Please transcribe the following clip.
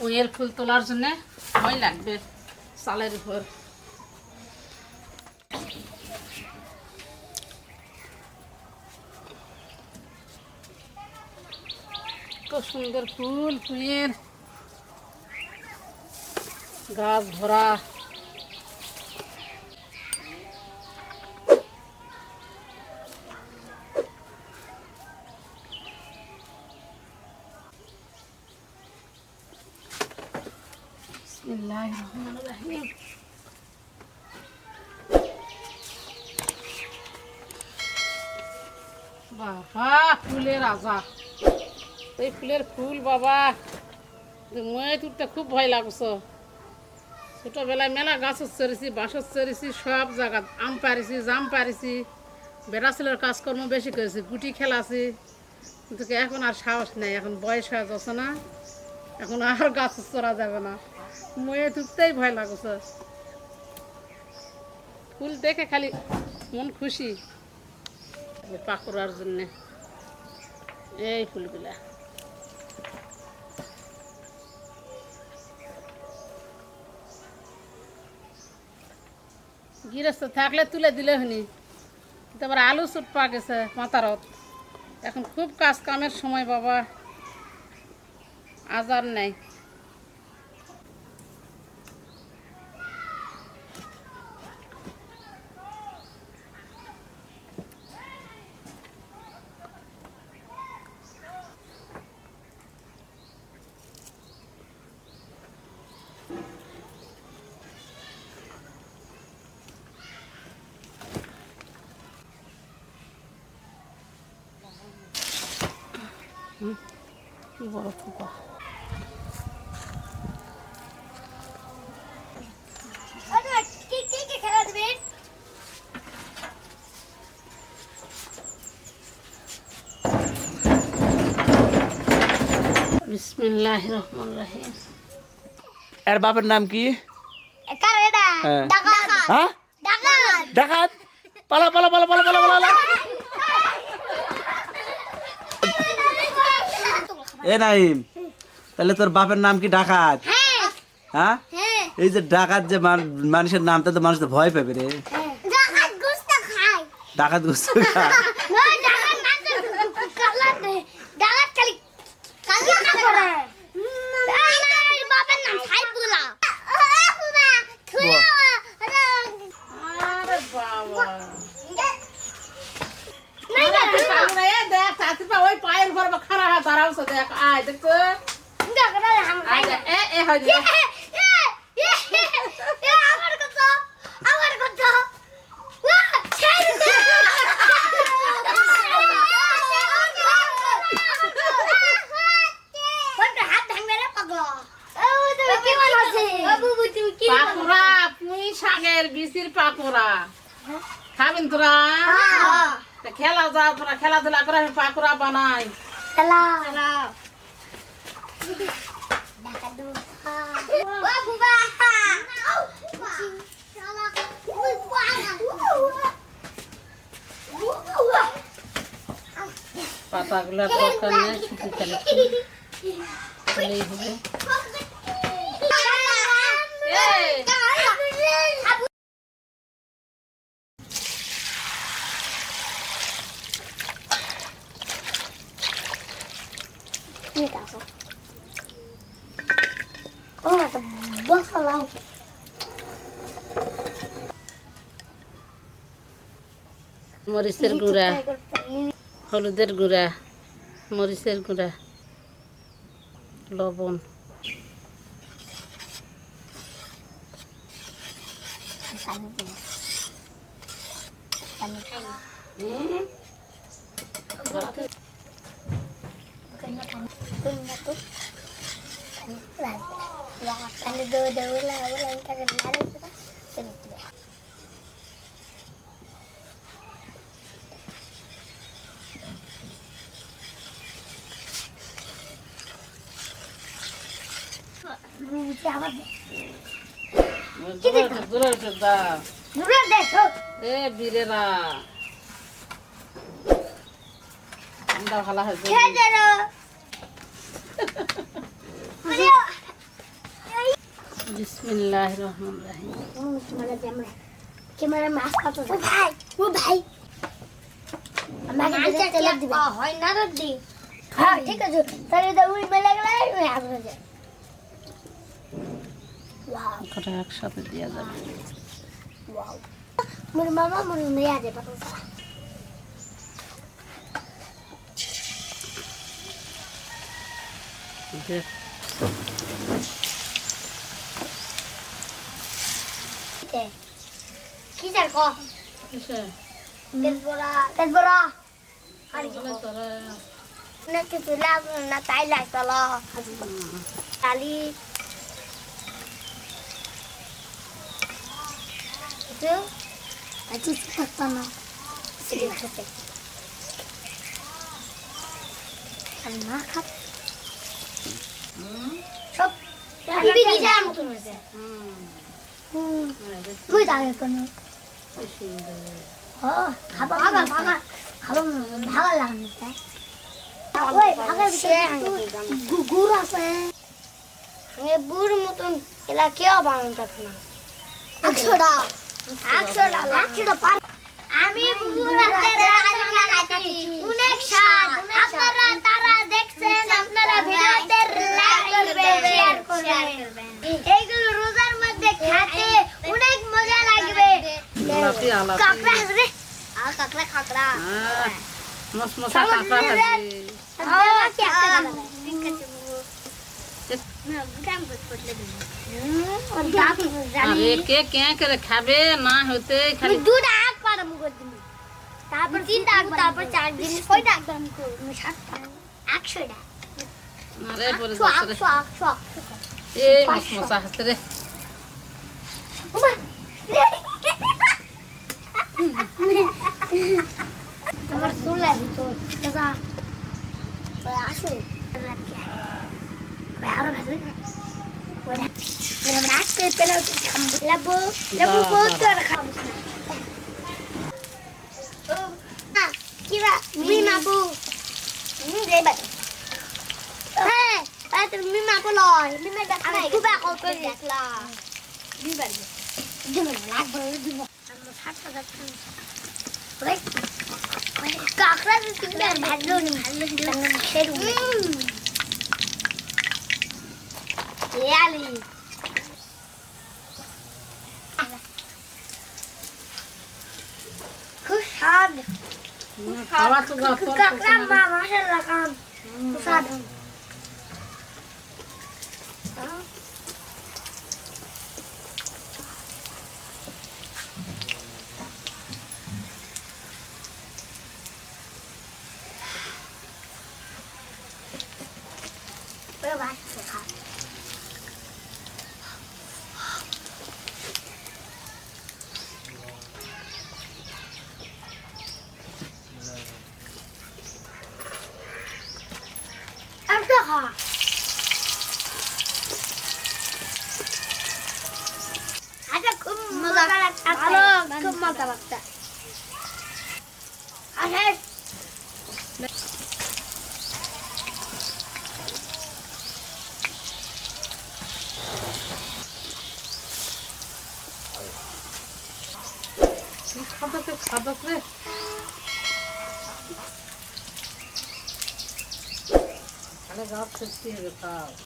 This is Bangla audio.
ওয়ের ফুল তোলার জন্য সময় লাগবে চালের উপর। কত সুন্দর ফুল, ফুলের গাছ ভরা। বিসমিল্লাহির রহমানির রহিম। বাবা ফুলের রাজা, এই ফুলের ফুল বাবা মই তুলতে খুব ভয় লাগছে। ছোটবেলায় মেলা গাছ চড়েছি, বাঁশ চড়েছি, সব জায়গা আম পারিছি, জাম পারিছি, বেড়া ছেলের কাজকর্ম বেশি করেছি, গুটি খেলাছি, কিন্তু এখন আর সাহস নেই, এখন বয়স হয়ে যাচ্ছে না, এখন আর গাছ চড়া যাবে না, ময়ে তুলতেই ভয় লাগছে। ফুল দেখে খালি মন খুশি পাকুড়ার জন্যে। এই ফুলগুলা গৃহস্থ থাকলে তুলে দিলে হনি, তারপর আলু চুট পা গেছে মাতারত, এখন খুব কাজ কামের সময় বাবা, আজার নেই। কি বড় ফুপা, বিসমিল্লাহির রহমানির রহিম। এর বাপের নাম কি? হ্যাঁ। হ্যাঁ? ডাকাত। পালা পালা পালা পালা পালা পালা। এ নাইম, তাহলে তোর বাপের নাম কি ডাকাত? হ্যাঁ, এই যে ডাকাত যে মানুষের নামটা তো মানুষ তো ভয় পাবে রে। ডাকাত গোস্ত খায়। ওই পায়ের ঘর খারা দাঁড়াও দেখ, আয় দেখ পাকুড়া, পুঁই শাকের বিচির পাকুড়া খাবেন তোরা? খেলা যা, তোরা খেলাধুলা করে পাকুড়া বানাই। পাতাগুলো দরকার নেই, শুধু খেলেই হবে। মরিচের গুঁড়া, হলুদের গুঁড়া, মরিচের গুঁড়া, লবণ, বীরেরা ভালো হয়েছে। বিসমিল্লাহির রহমানির রহিম। ক্যামেরা মাছ কত ও ভাই আমাকে তেল দিবে হয় না রদি হ্যাঁ ঠিক আছে তাহলে তো উই মেলে গেলে ওই আগুন যায় ওয়াও কটা একসাথে দেওয়া যাবে। ওয়াও মোর মামা মোর নিয়া দে পাতো দেখ কি জার কো কিসে তেজবড়া আর কি বলে তোরা না কিছু লাগ না তাই লাগতলো তালি তো আচ্ছা করতে না সিরিয়াসলি না খাপ সব টিভি নিজের মতন হয়েছে তুই দাঁড়িয়ে কেন খাবা খাবা খাবা খাবা ভালো লাগে ওই ভাগের ভিতরে গুড় আছে গুড় মতন এলা কেউ বানানো থাকে না একশোটা আমি অনেক স্বাদ আপনারা তারা দেখছেন আপনারা ভিডিওতে লাইক করবেন শেয়ার করবেন এইগুলো রোজার মধ্যে খেতে অনেক মজা লাগবে আলাপি আলাপি কাকড়া রে আর কাকড়া কাকড়া মসমসা কাঁকড়া ভাজি। কি একটা ঠিক আছে না গুদাম করতে দিন আরে কে কে করে খাবে না হতে খালি দুধ আগ পারম করতে তারপর তিন ডাক তারপর চার দিন কয় ডাক দাম করব 100 টাকা আরে পরে শোক দছরে শোক শোক এই মসমসা হাতে রে আমার চুল আছে তো দাদা আসো আরো ভালো ওরা রাখতে পেলে লাবো লাবো কত রাখাম কিবা মি মাবু দেবা হ্যাঁ আরে তুমি মাবু লয় মি মে দেখা নাই কুবা কত দেখলা দিবার দিবার লাগবে দিব আমরা ছাড়তে যাচ্ছি ওই কাকড়া তুমি আর ভালো নি ভালো দিলাম খেরু ইয়ালি খুব স্বাদ খাওয়া তো কাকড়া মা মাশাআল্লাহ কাম স্বাদ খুব মজা ভালো খুব মজা লাগছে আরে খাদক রে আরে গাছ সত্যি হবে খাও